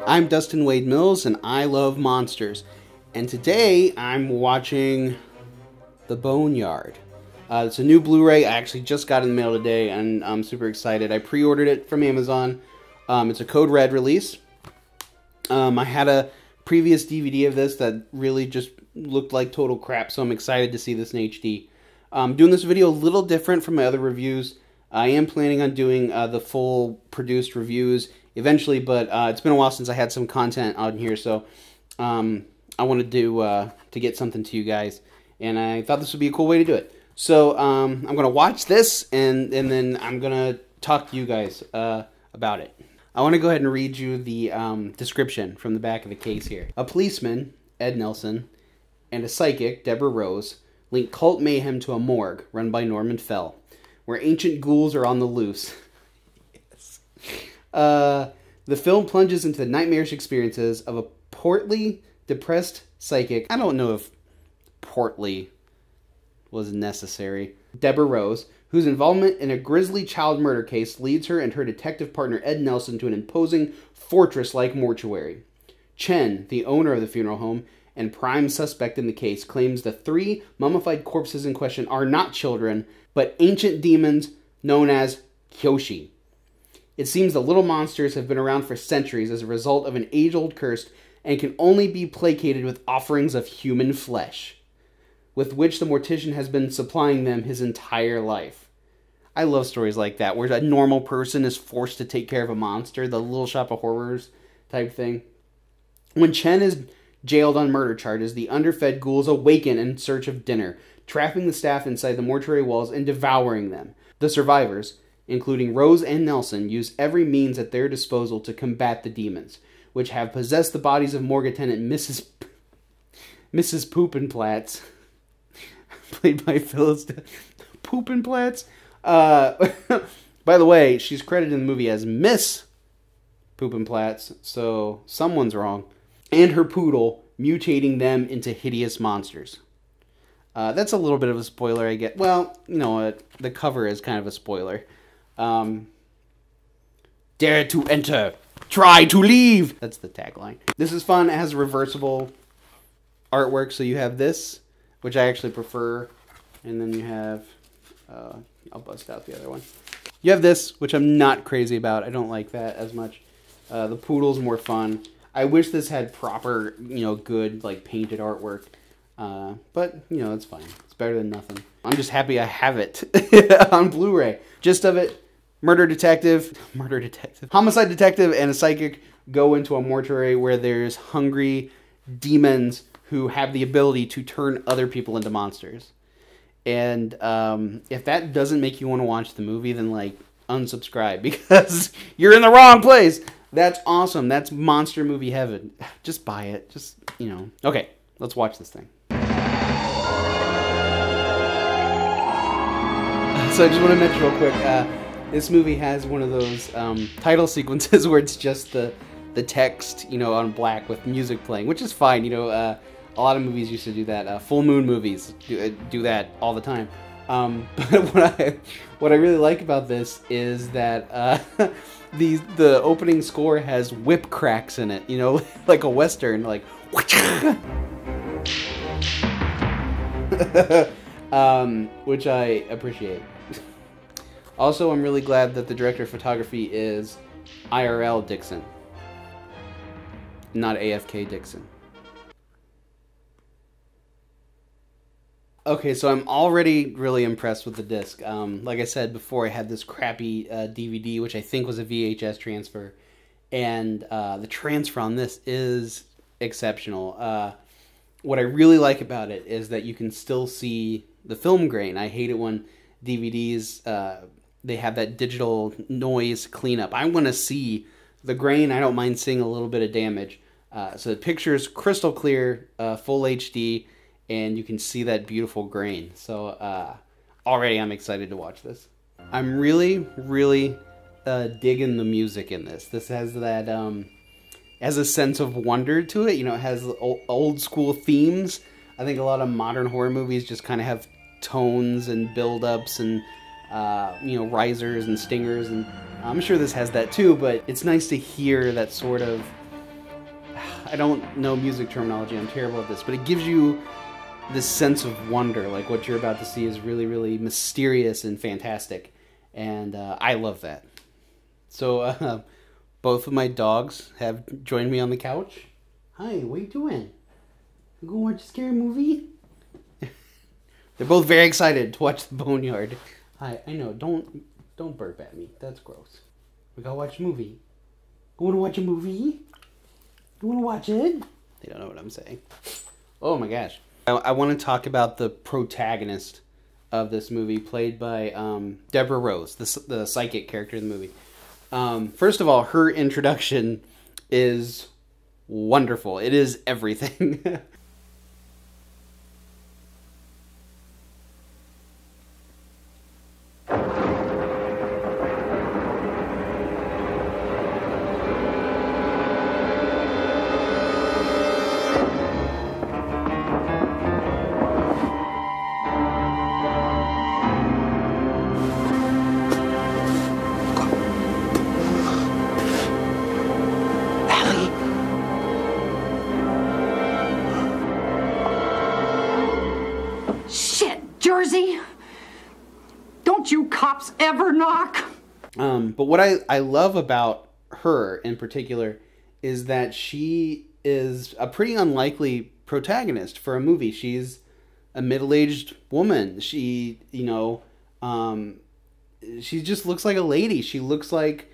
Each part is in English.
I'm Dustin Wade Mills, and I love monsters. And today, I'm watching The Boneyard. It's a new Blu-ray. I actually just got in the mail today, and I'm super excited. I pre-ordered it from Amazon. It's a Code Red release. I had a previous DVD of this that really just looked like total crap, so I'm excited to see this in HD. I'm doing this video a little different from my other reviews. I am planning on doing the full produced reviews eventually, but it's been a while since I had some content on here, so I wanted to get something to you guys, and I thought this would be a cool way to do it. So I'm going to watch this, and then I'm going to talk to you guys about it. I want to go ahead and read you the description from the back of the case here. A policeman, Ed Nelson, and a psychic, Deborah Rose, link cult mayhem to a morgue run by Norman Fell, where ancient ghouls are on the loose. Yes. The film plunges into the nightmarish experiences of a portly, depressed psychic. I don't know if portly was necessary. Deborah Rose, whose involvement in a grisly child murder case leads her and her detective partner Ed Nelson to an imposing fortress-like mortuary. Chen, the owner of the funeral home and prime suspect in the case, claims the 3 mummified corpses in question are not children, but ancient demons known as Kyoshi. It seems the little monsters have been around for centuries as a result of an age-old curse and can only be placated with offerings of human flesh, with which the mortician has been supplying them his entire life. I love stories like that, where a normal person is forced to take care of a monster, the Little Shop of Horrors type thing. When Chen is jailed on murder charges, the underfed ghouls awaken in search of dinner, trapping the staff inside the mortuary walls and devouring them. The survivors, including Rose and Nelson, use every means at their disposal to combat the demons, which have possessed the bodies of morgue attendant Mrs. Poopenplatz, played by Phyllis Poopenplatz. By the way, she's credited in the movie as Miss Poopenplatz, so someone's wrong. And her poodle, mutating them into hideous monsters. That's a little bit of a spoiler, I get. Well, you know what? The cover is kind of a spoiler. Dare to enter, try to leave. That's the tagline. This is fun. It has reversible artwork, so you have this, which I actually prefer, and then you have, I'll bust out the other one. You have this, which I'm not crazy about. I don't like that as much. The poodle's more fun. I wish this had proper, good, painted artwork. But, it's fine. It's better than nothing. I'm just happy I have it on Blu-ray. Gist of it, homicide detective and a psychic go into a mortuary where there's hungry demons who have the ability to turn other people into monsters. And if that doesn't make you want to watch the movie, then, unsubscribe, because you're in the wrong place. That's awesome. That's monster movie heaven. Just buy it. Just, Okay, let's watch this thing. So I just want to mention real quick, this movie has one of those title sequences where it's just the text, on black with music playing, which is fine. A lot of movies used to do that. Full moon movies do that all the time. But what I really like about this is that the opening score has whip cracks in it, like a Western, which I appreciate. Also, I'm really glad that the director of photography is IRL Dixon, not AFK Dixon. Okay, so I'm already really impressed with the disc. Like I said before, I had this crappy DVD, which I think was a VHS transfer, and the transfer on this is exceptional. What I really like about it is that you can still see the film grain. I hate it when DVDs, they have that digital noise cleanup. I want to see the grain. I don't mind seeing a little bit of damage. So the picture's crystal clear, full HD, and you can see that beautiful grain. So already I'm excited to watch this. I'm really, really digging the music in this. This has that, has a sense of wonder to it. It has old school themes. I think a lot of modern horror movies just kind of have tones and build-ups and you know, risers and stingers, and I'm sure this has that too, but it's nice to hear that sort of, I don't know music terminology, I'm terrible at this, but it gives you this sense of wonder, like what you're about to see is really, really mysterious and fantastic, and I love that. So both of my dogs have joined me on the couch. Hi, what are you doing? You gonna watch a scary movie? They're both very excited to watch The Boneyard. Hi, I know, don't burp at me. That's gross. We gotta watch a movie. You wanna watch a movie? You wanna watch it? They don't know what I'm saying. Oh my gosh. I want to talk about the protagonist of this movie, played by Deborah Rose, the psychic character in the movie. First of all, her introduction is wonderful. It is everything. Jersey, don't you cops ever knock? But what I love about her in particular is that she is a pretty unlikely protagonist for a movie. She's a middle-aged woman. She, you know, she just looks like a lady. She looks like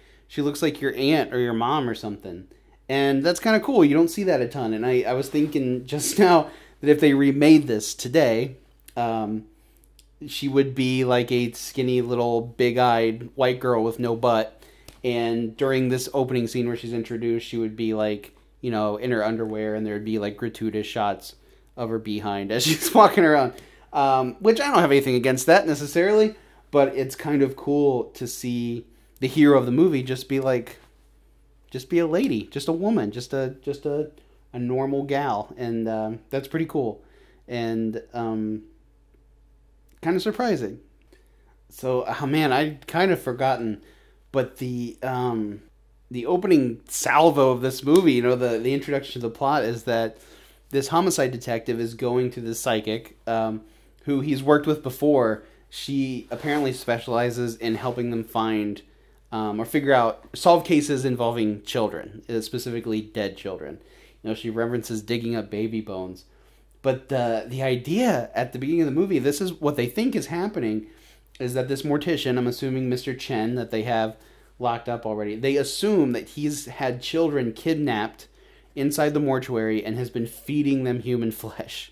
your aunt or your mom or something. And that's kind of cool. You don't see that a ton. And I was thinking just now that if they remade this today, she would be like a skinny little big-eyed white girl with no butt, and during this opening scene where she's introduced, she would be like, you know, in her underwear, and there would be like gratuitous shots of her behind as she's walking around, which I don't have anything against that necessarily, but it's kind of cool to see the hero of the movie just be a lady, just a woman, just a normal gal, and that's pretty cool, and kind of surprising. So, oh man, I'd kind of forgotten, but the opening salvo of this movie, you know, the introduction to the plot is that this homicide detective is going to this psychic, who he's worked with before. She apparently specializes in helping them find or solve cases involving children, specifically dead children. You know, she references digging up baby bones. But the idea at the beginning of the movie, this is what they think is happening, is that this mortician, I'm assuming Mr. Chen, that they have locked up already, they assume that he's had children kidnapped inside the mortuary and has been feeding them human flesh.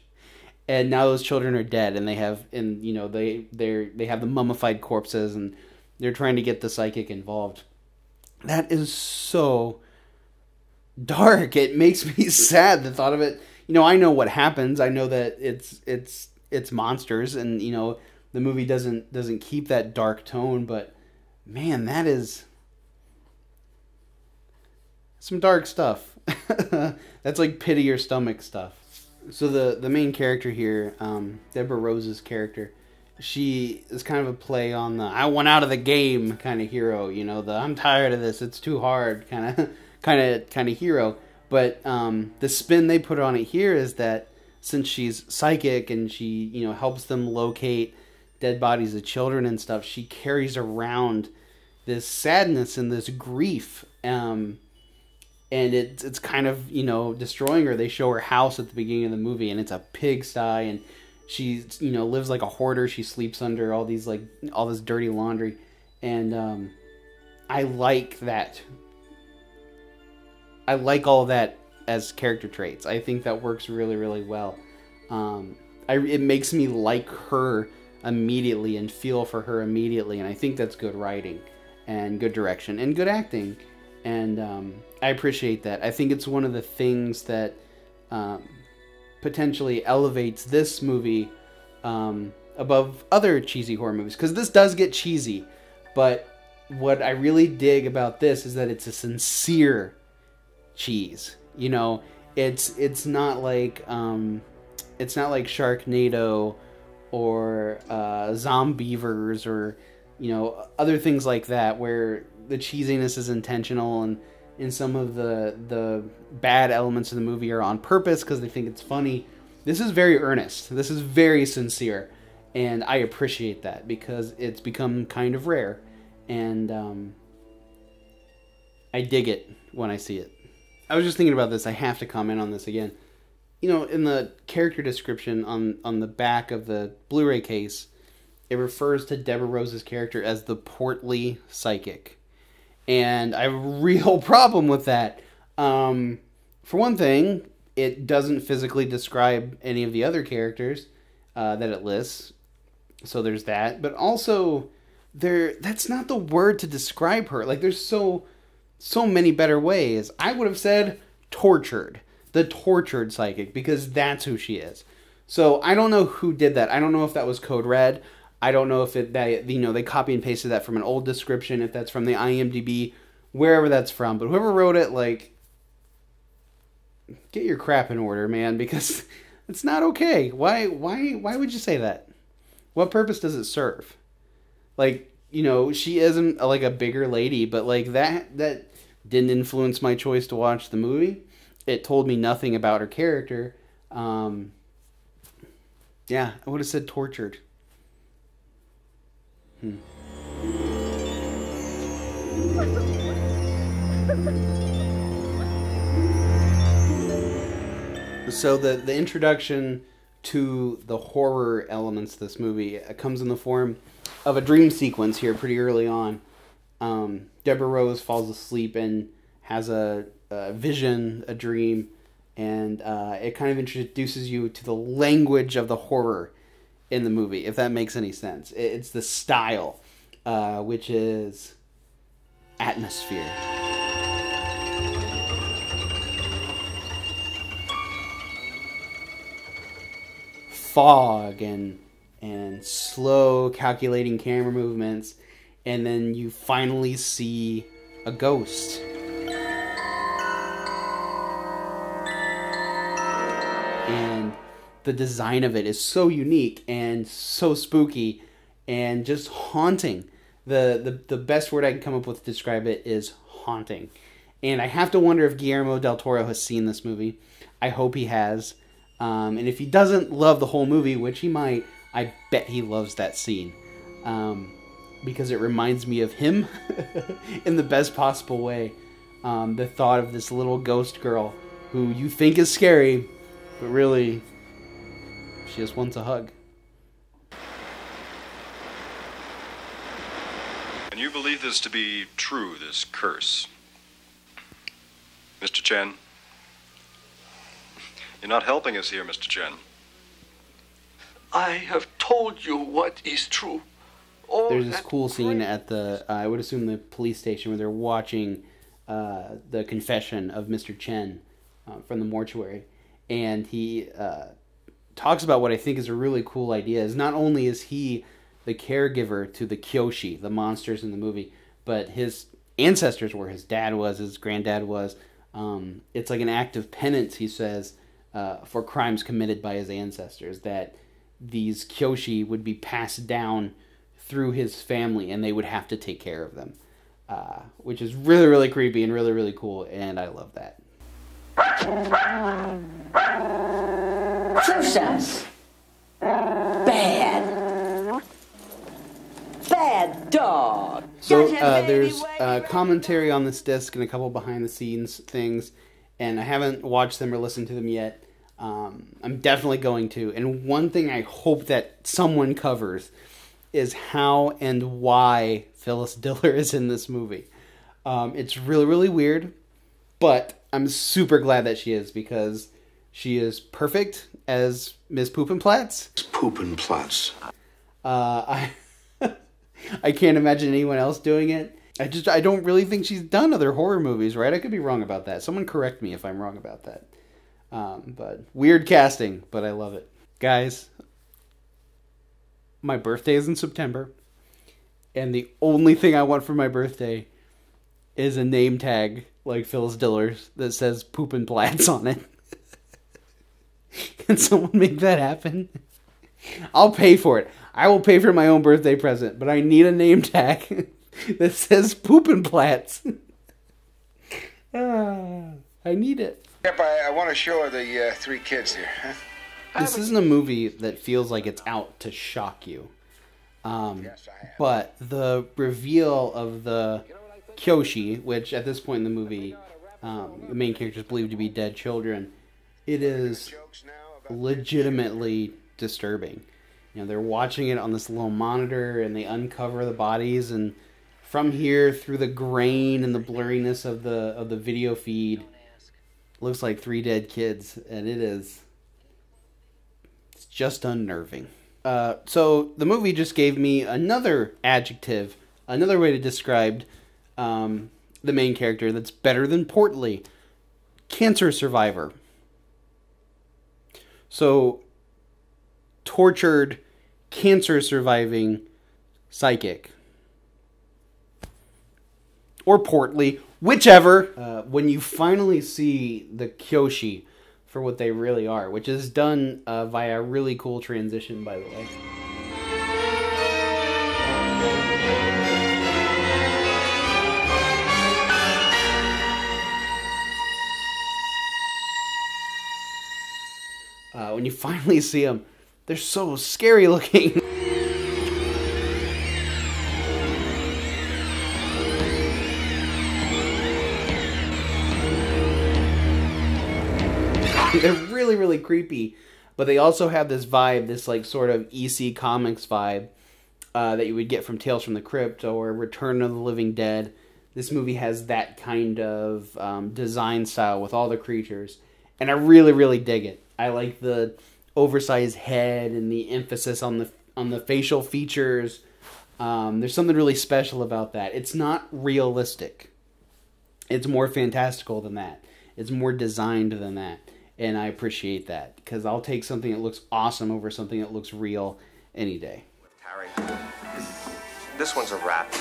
And now those children are dead, and they have the mummified corpses, and they're trying to get the psychic involved. That is so dark. It makes me sad, the thought of it. You know, I know what happens. I know that it's monsters, and you know the movie doesn't keep that dark tone. But man, that is some dark stuff. That's like pit of your stomach stuff. So the main character here, Deborah Rose's character, she is kind of a play on the "I want out of the game" kind of hero. You know, the "I'm tired of this, it's too hard" kind of hero. But the spin they put on it here is that since she's psychic and she, you know, helps them locate dead bodies of children and stuff, she carries around this sadness and this grief, and it's kind of, you know, destroying her. They show her house at the beginning of the movie, and it's a pigsty, and she, you know, lives like a hoarder. She sleeps under all this dirty laundry, and I like that. I like all of that as character traits. I think that works really, really well. It makes me like her immediately and feel for her immediately, and I think that's good writing and good direction and good acting, and I appreciate that. I think it's one of the things that potentially elevates this movie above other cheesy horror movies, because this does get cheesy, but what I really dig about this is that it's a sincere cheese. You know, it's not like Sharknado or Zombievers or you know, other things like that where the cheesiness is intentional and some of the bad elements of the movie are on purpose because they think it's funny. This is very earnest. This is very sincere. And I appreciate that because it's become kind of rare. And I dig it when I see it. I was just thinking about this. I have to comment on this again. You know, in the character description on the back of the Blu-ray case, it refers to Deborah Rose's character as the portly psychic. And I have a real problem with that. For one thing, it doesn't physically describe any of the other characters that it lists. So there's that. But also, that's not the word to describe her. Like, there's so many better ways. I would have said tortured. The tortured psychic, because that's who she is. So I don't know who did that. I don't know if that was Code Red. I don't know if they copy and pasted that from an old description, if that's from the IMDb, wherever that's from. But whoever wrote it, like, get your crap in order, man, because it's not okay. Why would you say that? What purpose does it serve? Like, you know, she isn't like a bigger lady, but like that didn't influence my choice to watch the movie. It told me nothing about her character. Yeah, I would have said tortured. So the introduction to the horror elements of this movie comes in the form of a dream sequence here pretty early on. Deborah Rose falls asleep and has a vision, a dream, and it kind of introduces you to the language of the horror in the movie, if that makes any sense. It's the style, which is atmosphere. Fog and slow calculating camera movements, and then you finally see a ghost. And the design of it is so unique and so spooky and just haunting. The best word I can come up with to describe it is haunting. And I have to wonder if Guillermo del Toro has seen this movie. I hope he has. And if he doesn't love the whole movie, which he might, I bet he loves that scene. Because it reminds me of him in the best possible way. The thought of this little ghost girl who you think is scary, but really, she just wants a hug. And you believe this to be true, this curse? Mr. Chen? You're not helping us here, Mr. Chen. I have told you what is true. There's this cool scene at the, I would assume the police station, where they're watching the confession of Mr. Chen from the mortuary. And he talks about what I think is a really cool idea. Is not only is he the caregiver to the Kyoshi, the monsters in the movie, but his ancestors were. His dad was, his granddad was. It's like an act of penance, he says, for crimes committed by his ancestors, that these Kyoshi would be passed down through his family and they would have to take care of them, which is really, really creepy and really, really cool, and I love that. Success. Bad dog. So there's commentary on this disc and a couple behind the scenes things, and I haven't watched them or listened to them yet. I'm definitely going to. And one thing I hope that someone covers is how and why Phyllis Diller is in this movie. It's really, really weird, but I'm super glad that she is, because she is perfect as Ms. Poopenplatz. Poopenplatz. I can't imagine anyone else doing it. I don't really think she's done other horror movies, right? I could be wrong about that. Someone correct me if I'm wrong about that. But weird casting, but I love it. Guys, my birthday is in September, and the only thing I want for my birthday is a name tag like Phyllis Diller's that says Poopenplatz on it. Can someone make that happen? I'll pay for it. I will pay for my own birthday present, but I need a name tag that says Poopenplatz. I need it. Yep, I want to show the 3 kids here. Huh? This isn't a movie that feels like it's out to shock you. Yes, I have. But the reveal of the Kyoshi, which at this point in the movie, the main characters believe to be dead children, it is legitimately disturbing. You know, they're watching it on this little monitor, and they uncover the bodies, and from here, through the grain and the blurriness of the video feed, looks like 3 dead kids, and it's just unnerving. So the movie just gave me another adjective, another way to describe the main character that's better than portly. Cancer survivor. So, tortured, cancer surviving psychic. Or portly, whichever. When you finally see the Kyoshi for what they really are, which is done via a really cool transition, by the way. When you finally see them, they're so scary looking. They're really, really creepy, but they also have this vibe, this like sort of EC Comics vibe that you would get from Tales from the Crypt or Return of the Living Dead. This movie has that kind of design style with all the creatures, and I really, really dig it. I like the oversized head and the emphasis on the facial features. There's something really special about that. It's not realistic. It's more fantastical than that. It's more designed than that. And I appreciate that, because I'll take something that looks awesome over something that looks real any day. Harry, this one's a wrap.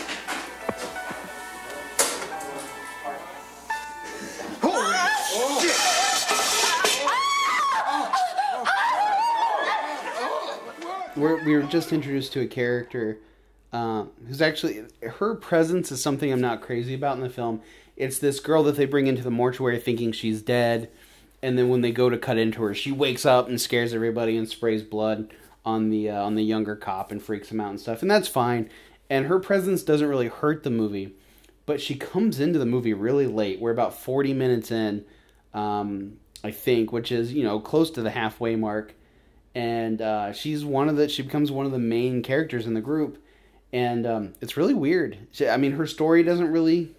We were just introduced to a character who's actually, her presence is something I'm not crazy about in the film. It's this girl that they bring into the mortuary thinking she's dead, and then when they go to cut into her, she wakes up and scares everybody and sprays blood on the younger cop and freaks him out and stuff, and that's fine. And her presence doesn't really hurt the movie, but she comes into the movie really late. We're about 40 minutes in, I think, which is, you know, close to the halfway mark. And she becomes one of the main characters in the group, and it's really weird. I mean, her story doesn't really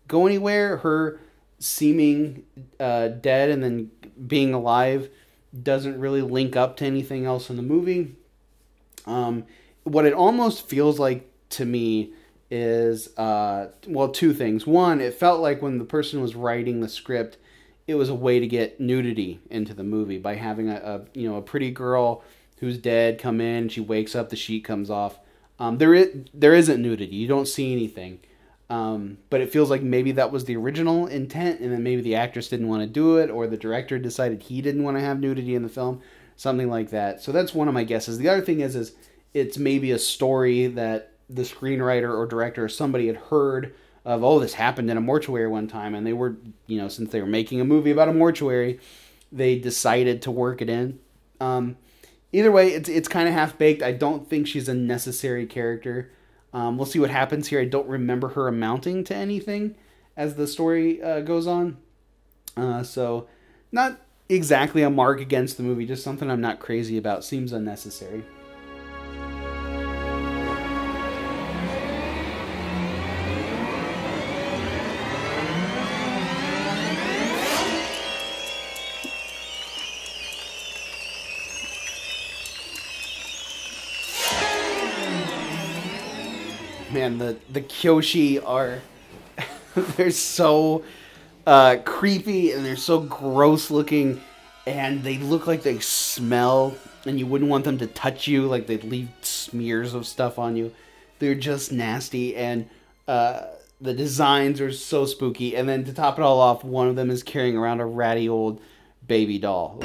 go anywhere. Her seeming dead and then being alive doesn't really link up to anything else in the movie. What it almost feels like to me is, well, 2 things. One, it felt like when the person was writing the script, it was a way to get nudity into the movie by having a pretty girl who's dead come in, she wakes up, the sheet comes off. There isn't nudity. You don't see anything. But it feels like maybe that was the original intent, and then maybe the actress didn't want to do it, or the director decided he didn't want to have nudity in the film, something like that. So that's one of my guesses. The other thing is it's maybe a story that the screenwriter or director or somebody had heard of, oh, this happened in a mortuary one time, and they were, since they were making a movie about a mortuary, they decided to work it in. Either way, it's kind of half-baked. I don't think she's a necessary character. We'll see what happens here. I don't remember her amounting to anything as the story goes on. So, not exactly a mark against the movie, just something I'm not crazy about. Seems unnecessary. Man, the Kyoshi are they're so creepy, and they're so gross looking, and they look like they smell, and you wouldn't want them to touch you, like they'd leave smears of stuff on you. They're just nasty, and the designs are so spooky. And then to top it all off, one of them is carrying around a ratty old baby doll.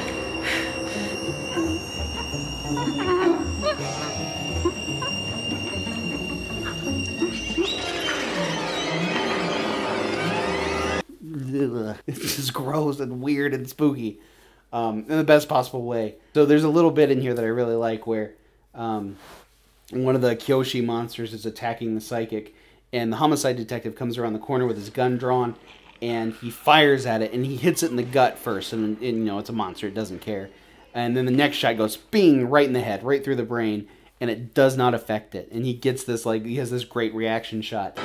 It's just gross and weird and spooky, in the best possible way. So there's a little bit in here that I really like where one of the Kyoshi monsters is attacking the psychic, and the homicide detective comes around the corner with his gun drawn, and he fires at it, and he hits it in the gut first, and you know, it's a monster, it doesn't care. And then the next shot goes bing, right in the head, right through the brain, and it does not affect it. And he gets this, like, he has this great reaction shot.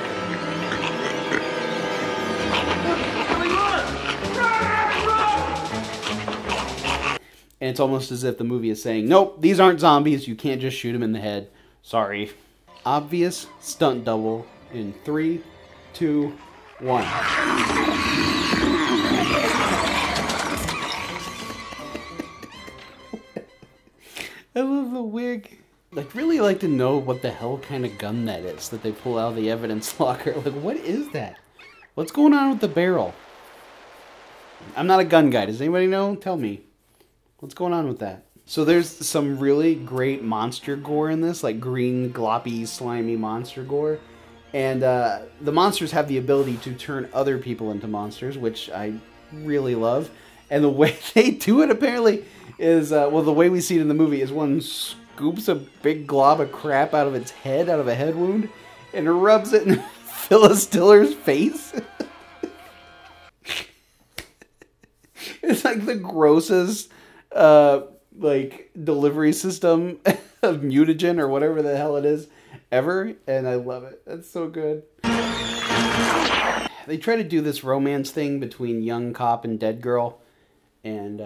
And it's almost as if the movie is saying, nope, these aren't zombies, you can't just shoot them in the head. Sorry. Obvious stunt double in 3, 2, 1. I love the wig. I'd really like to know what the hell kind of gun that is that they pull out of the evidence locker. Like, what is that? What's going on with the barrel? I'm not a gun guy. Does anybody know? Tell me. What's going on with that? So there's some really great monster gore in this, like green, gloppy, slimy monster gore. And the monsters have the ability to turn other people into monsters, which I really love. And the way they do it, apparently, is, well, the way we see it in the movie is one scoops a big glob of crap out of its head, out of a head wound, and rubs it in Phyllis Diller's face. It's like the grossest, like, delivery system of mutagen or whatever the hell it is ever, and I love it. That's so good. They try to do this romance thing between young cop and dead girl, and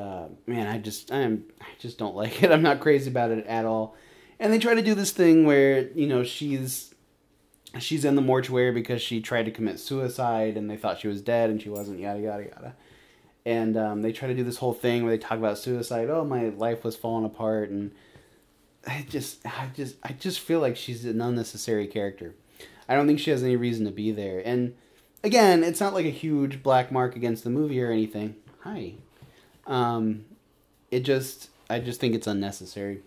man, I just don't like it. I'm not crazy about it at all. And they try to do this thing where, you know, she's in the mortuary because she tried to commit suicide, and they thought she was dead, and she wasn't. Yada yada yada. And they try to do this whole thing where they talk about suicide. Oh, my life was falling apart, and I just feel like she's an unnecessary character. I don't think she has any reason to be there. And again, it's not like a huge black mark against the movie or anything. Hi. I just think it's unnecessary.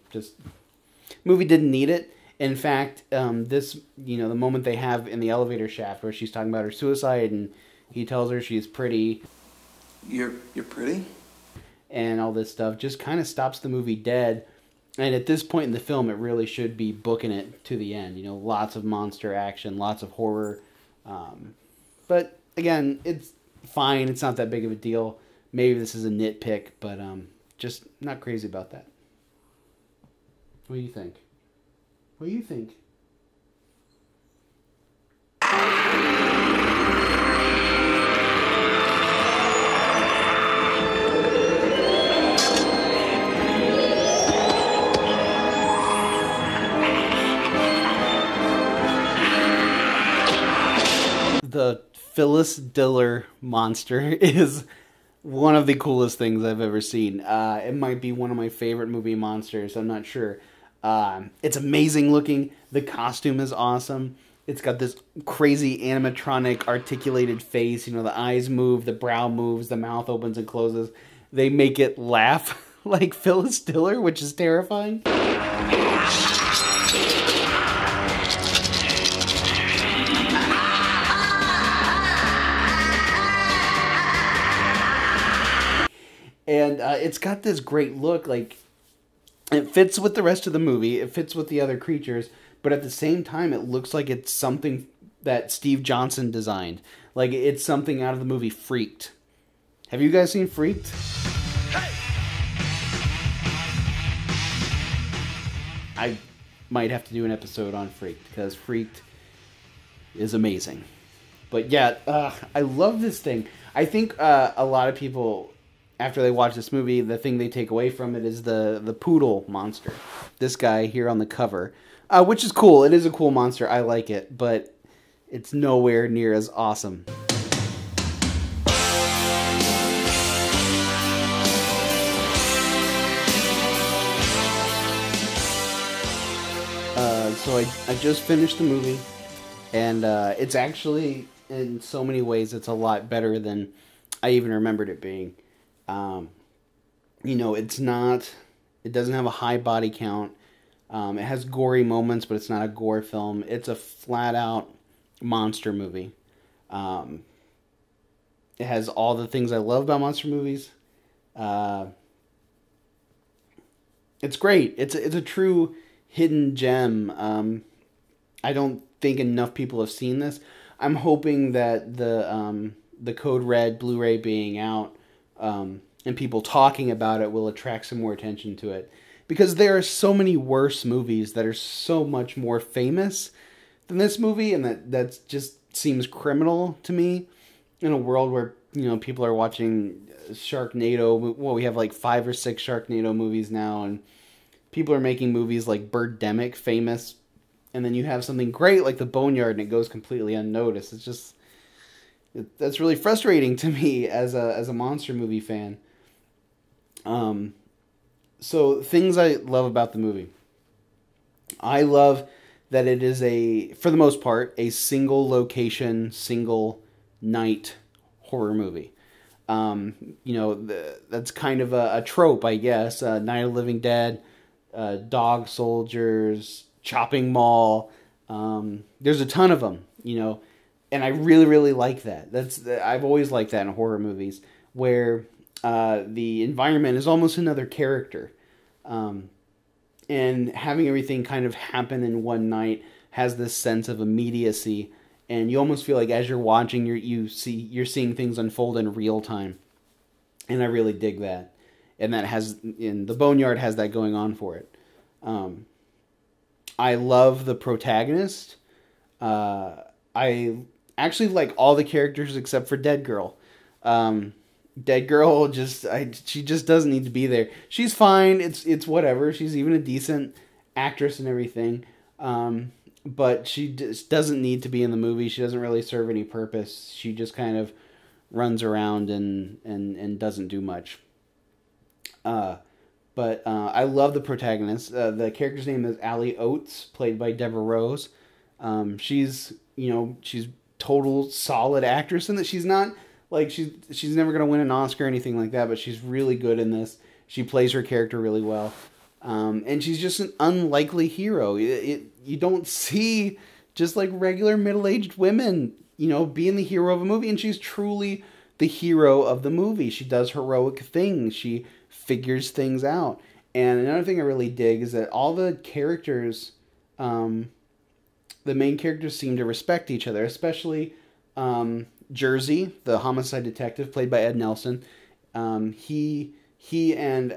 Movie didn't need it. In fact, this, you know, the moment they have in the elevator shaft where she's talking about her suicide and he tells her she's pretty. You're pretty? And all this stuff just kind of stops the movie dead. And at this point in the film, it really should be booking it to the end. You know, lots of monster action, lots of horror. But again, it's fine. It's not that big of a deal. Maybe this is a nitpick, but just not crazy about that. What do you think? What do you think? The Phyllis Diller monster is one of the coolest things I've ever seen. It might be one of my favorite movie monsters. I'm not sure. It's amazing looking. The costume is awesome. It's got this crazy animatronic articulated face. You know, the eyes move, the brow moves, the mouth opens and closes. They make it laugh like Phyllis Diller, which is terrifying. And it's got this great look, like, it fits with the rest of the movie, it fits with the other creatures, but at the same time, it looks like it's something that Steve Johnson designed. Like, it's something out of the movie Freaked. Have you guys seen Freaked? Hey! I might have to do an episode on Freaked, because Freaked is amazing. But yeah, I love this thing. I think a lot of people, after they watch this movie, the thing they take away from it is the poodle monster. This guy here on the cover. Which is cool. It is a cool monster. I like it. But it's nowhere near as awesome. So I just finished the movie. And it's actually, in so many ways, it's a lot better than I even remembered it being. You know, it doesn't have a high body count. It has gory moments, but it's not a gore film. It's a flat out monster movie. It has all the things I love about monster movies. It's great. It's a true hidden gem. I don't think enough people have seen this. I'm hoping that the Code Red Blu-ray being out and people talking about it will attract some more attention to it. Because there are so many worse movies that are so much more famous than this movie, and that just seems criminal to me in a world where, you know, people are watching Sharknado. Well, we have like 5 or 6 Sharknado movies now, and people are making movies like Birdemic famous, and then you have something great like The Boneyard and it goes completely unnoticed. It's just, that's really frustrating to me as a monster movie fan. So things I love about the movie. I love that it is for the most part, a single location, single night horror movie. You know, that's kind of a trope, I guess. Night of the Living Dead, Dog Soldiers, Chopping Mall. There's a ton of them, you know, and I really, really like that. I've always liked that in horror movies, where the environment is almost another character. And having everything kind of happen in one night has this sense of immediacy, and you almost feel like as you're watching, you're seeing things unfold in real time. And I really dig that. And The Boneyard has that going on for it. I love the protagonist. I actually like all the characters except for Dead Girl. Dead Girl she just doesn't need to be there. She's fine. It's whatever. She's even a decent actress and everything. But she just doesn't need to be in the movie. She doesn't really serve any purpose. She just kind of runs around and doesn't do much. But I love the protagonist. The character's name is Allie Oates, played by Deborah Rose. She's total solid actress in that. She's not like she's never gonna win an Oscar or anything like that, but she's really good in this. She plays her character really well, and she's just an unlikely hero. You don't see just like regular middle-aged women, you know, being the hero of a movie, and she's truly the hero of the movie. She does heroic things. She figures things out. And another thing I really dig is that all the characters, the main characters seem to respect each other, especially Jersey, the homicide detective, played by Ed Nelson. He and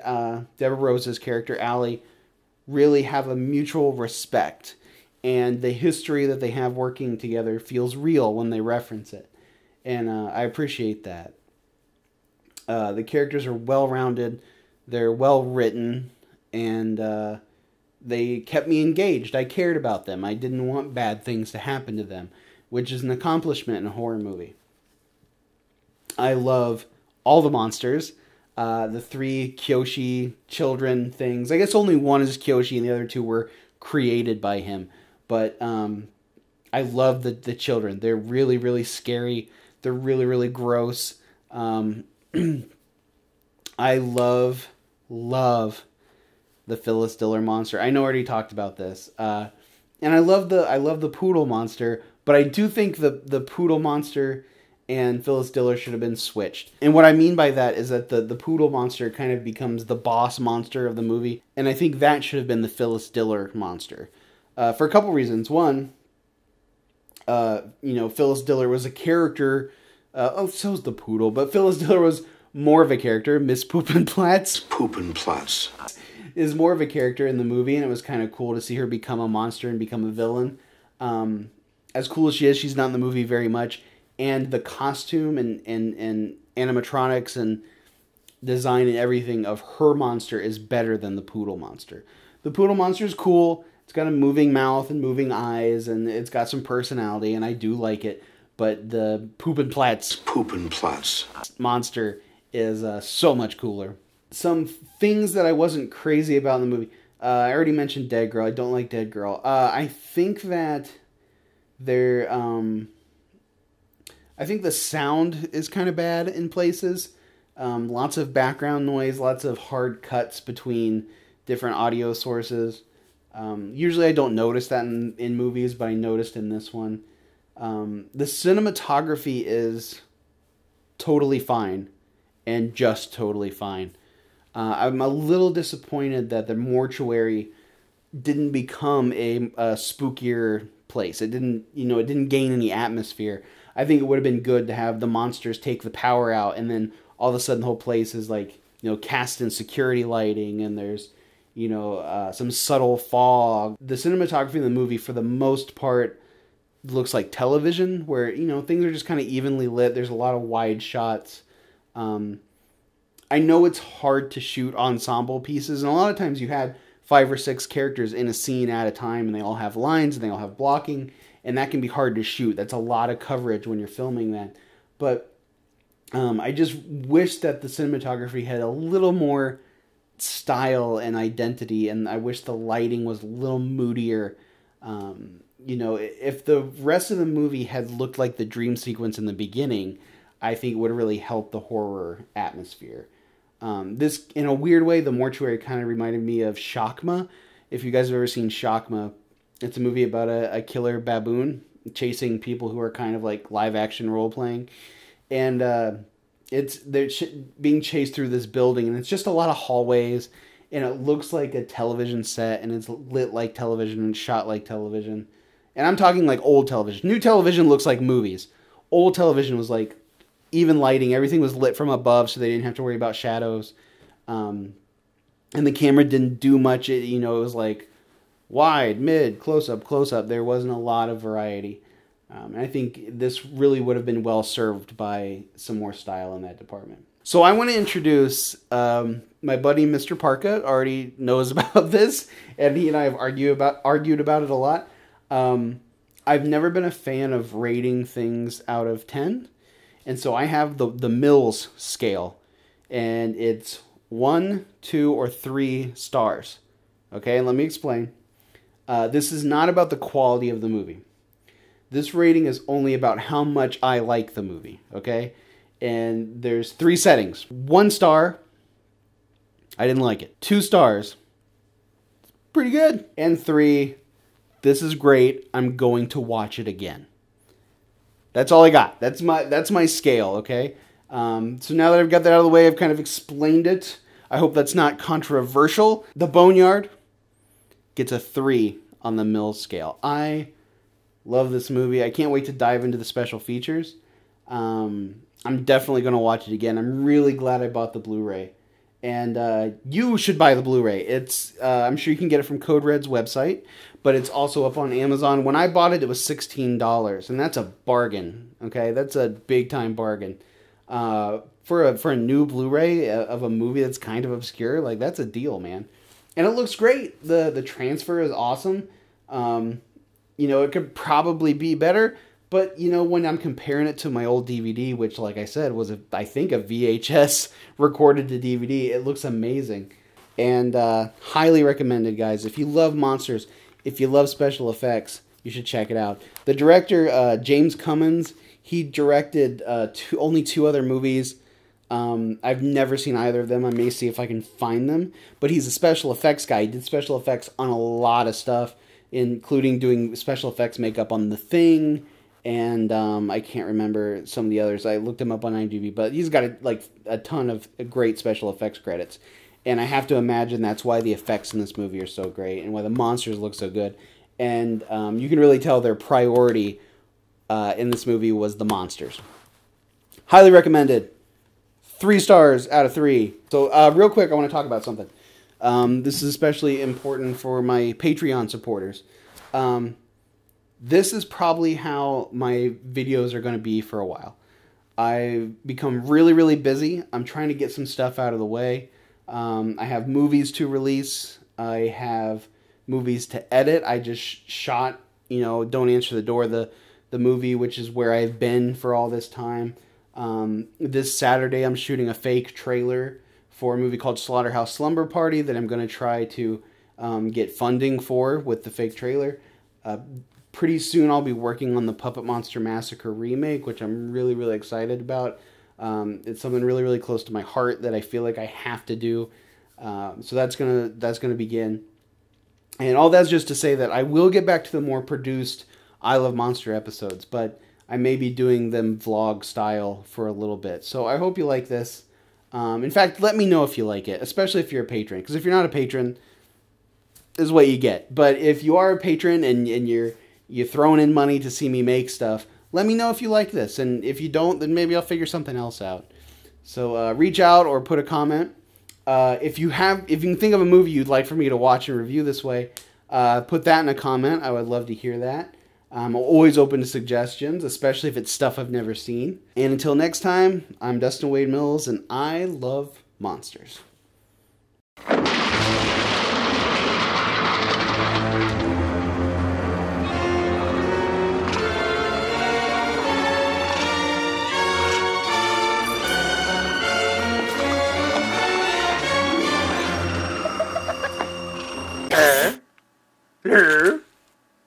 Deborah Rose's character, Allie, really have a mutual respect. And the history that they have working together feels real when they reference it. And I appreciate that. The characters are well-rounded. They're well-written. And they kept me engaged. I cared about them. I didn't want bad things to happen to them, which is an accomplishment in a horror movie. I love all the monsters. The 3 Kyoshi children things. I guess only one is Kyoshi and the other 2 were created by him. But I love the children. They're really, really scary. They're really, really gross. I love the Phyllis Diller monster. I know I already talked about this. And I love the poodle monster, but I do think the poodle monster and Phyllis Diller should have been switched. And what I mean by that is that the poodle monster kind of becomes the boss monster of the movie, and I think that should have been the Phyllis Diller monster. For a couple reasons. One, Phyllis Diller was a character. So is the poodle, but Phyllis Diller was more of a character. Miss Poopenplatz. Poopenplatz. Is more of a character in the movie, and it was kind of cool to see her become a monster and become a villain. As cool as she is, she's not in the movie very much. And the costume and animatronics and design and everything of her monster is better than the poodle monster. The poodle monster is cool. It's got a moving mouth and moving eyes, and it's got some personality, and I do like it. But the Poopenplatz monster is so much cooler. Some things that I wasn't crazy about in the movie. I already mentioned Dead Girl. I don't like Dead Girl. I think that I think the sound is kind of bad in places. Lots of background noise, lots of hard cuts between different audio sources. Usually I don't notice that in movies, but I noticed in this one. The cinematography is totally fine and just totally fine. I'm a little disappointed that the mortuary didn't become a spookier place. It didn't, it didn't gain any atmosphere. I think it would have been good to have the monsters take the power out, and then all of a sudden the whole place is like, cast in security lighting, and there's, some subtle fog. The cinematography in the movie, for the most part, looks like television, where, things are just kind of evenly lit. There's a lot of wide shots. I know it's hard to shoot ensemble pieces, and a lot of times you had 5 or 6 characters in a scene at a time, and they all have lines, and they all have blocking, and that can be hard to shoot. That's a lot of coverage when you're filming that. But I just wish that the cinematography had a little more style and identity, and I wish the lighting was a little moodier. If the rest of the movie had looked like the dream sequence in the beginning, I think it would have really helped the horror atmosphere. This, in a weird way, the mortuary kind of reminded me of Shakma. If you guys have ever seen Shakma, it's a movie about a killer baboon chasing people who are kind of like live-action role-playing. And they're being chased through this building, and it's just a lot of hallways, and it looks like a television set, and it's lit like television and shot like television. And I'm talking like old television. New television looks like movies. Old television was like even lighting. Everything was lit from above, so they didn't have to worry about shadows. And the camera didn't do much. It was like wide, mid, close-up, close-up. There wasn't a lot of variety. And I think this really would have been well served by some more style in that department. So I want to introduce my buddy Mr. Parka. Already knows about this, and he and I have argued about it a lot. I've never been a fan of rating things out of 10. And so I have the Mills scale, and it's 1, 2, or 3 stars. Okay, let me explain. This is not about the quality of the movie. This rating is only about how much I like the movie, okay? And there's 3 settings. 1 star, I didn't like it. 2 stars, pretty good. And 3, this is great, I'm going to watch it again. That's all I got. That's my scale, okay? So now that I've got that out of the way, I've kind of explained it. I hope that's not controversial. The Boneyard gets a 3 on the Mills scale. I love this movie. I can't wait to dive into the special features. I'm definitely going to watch it again. I'm really glad I bought the Blu-ray. And you should buy the Blu-ray. It's I'm sure you can get it from Code Red's website, but it's also up on Amazon. When I bought it, it was $16, and that's a bargain. Okay, that's a big-time bargain. For a new Blu-ray of a movie that's kind of obscure, like, that's a deal, man. And it looks great. The transfer is awesome. It could probably be better, but, when I'm comparing it to my old DVD, which, like I said, was, I think, a VHS recorded to DVD, it looks amazing. And highly recommended, guys. If you love monsters, if you love special effects, you should check it out. The director, James Cummins, he directed only 2 other movies. I've never seen either of them. I may see if I can find them. But he's a special effects guy. He did special effects on a lot of stuff, including doing special effects makeup on The Thing, and I can't remember some of the others. I looked him up on IMDb, but he's got a ton of great special effects credits. And I have to imagine that's why the effects in this movie are so great, and why the monsters look so good. And you can really tell their priority in this movie was the monsters. Highly recommended. 3 stars out of 3. So real quick, I want to talk about something. This is especially important for my Patreon supporters. This is probably how my videos are going to be for a while. I've become really, really busy. I'm trying to get some stuff out of the way. I have movies to release. I have movies to edit. I just shot, Don't Answer the Door, the movie, which is where I've been for all this time. This Saturday, I'm shooting a fake trailer for a movie called Slaughterhouse Slumber Party that I'm going to try to get funding for with the fake trailer. Pretty soon I'll be working on the Puppet Monster Massacre remake, which I'm really, really excited about. It's something really, really close to my heart that I feel like I have to do. So that's gonna begin. And all that's just to say that I will get back to the more produced I Love Monster episodes, but I may be doing them vlog style for a little bit. So I hope you like this. In fact, let me know if you like it, especially if you're a patron. Because if you're not a patron, this is what you get. But if you are a patron and you're throwing in money to see me make stuff, let me know if you like this. And if you don't, then maybe I'll figure something else out. So reach out or put a comment. If you can think of a movie you'd like for me to watch and review this way, put that in a comment. I would love to hear that. I'm always open to suggestions, especially if it's stuff I've never seen. And until next time, I'm Dustin Wade Mills, and I love monsters.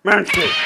Monsters.